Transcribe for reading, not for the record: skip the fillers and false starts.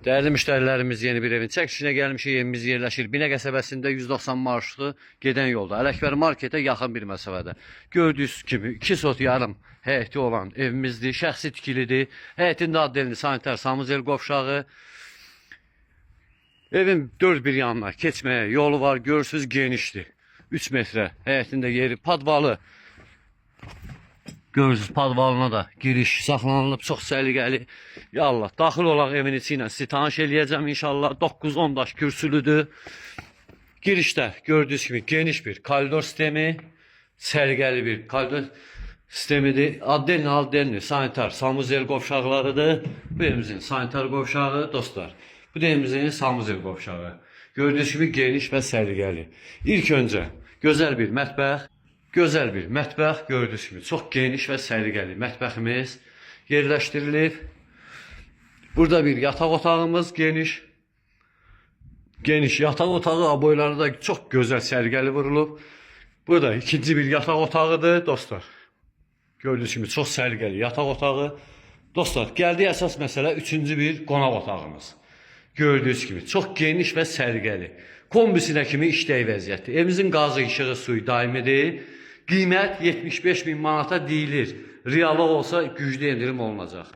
Değerli müşterilerimiz, yeni bir evin çəkilişinə gəlmişik. Evimiz yerləşir Binə qəsəbəsində 190 marşrutlu gedən yolda. Ələkbər marketə yaxın bir məsafədə. Gördüyünüz kimi 2 sot yarım həyəti olan evimizdir. Şəxsi tikilidir. Həyətin də addelini sanitar samuzel qovşağı. Evin dörd bir yanına keçməyə yolu var. Görürsünüz, genişdir. 3 metrə. Həyətində yeri padvalı. Görürsünüz, padvalına da giriş saxlanılıb, çox səliqəli. Ya Allah, daxil olaq evin içi ilə sizi tanış eləyəcəm inşallah. 9-10 daş kürsülüdür. Girişdə gördüyünüz kimi geniş bir koridor sistemi, səliqəli bir koridor sistemidir. Addelini sanitar samuzel qovşaqlarıdır. Bu evimizin sanitar qovşağı dostlar. Bu da evimizin samuzel qovşağı. Gördüyünüz gibi geniş və səliqəli. İlk öncə gözəl bir mətbəx. Gözəl bir mətbəx gördüyünüz kimi çox geniş və səliqəli mətbəximiz yerləşdirilib. Burada bir yataq otağımız geniş. Geniş yataq otağı aboyları da çox gözəl səliqəli vurulub. Burada ikinci bir yataq otağıdır dostlar. Gördüyünüz kimi çox səliqəli yataq otağı. Dostlar, gəldiyi əsas məsələ üçüncü bir qonaq otağımız. Gördüyünüz kimi çox geniş və səliqəli. Kombisinə kimi işlək vəziyyətdir. Evimizin qazı, işığı, suyu daimidir. Qiymət 75.000 manata deyilir. Realı olsa güclü endirim olunacaq.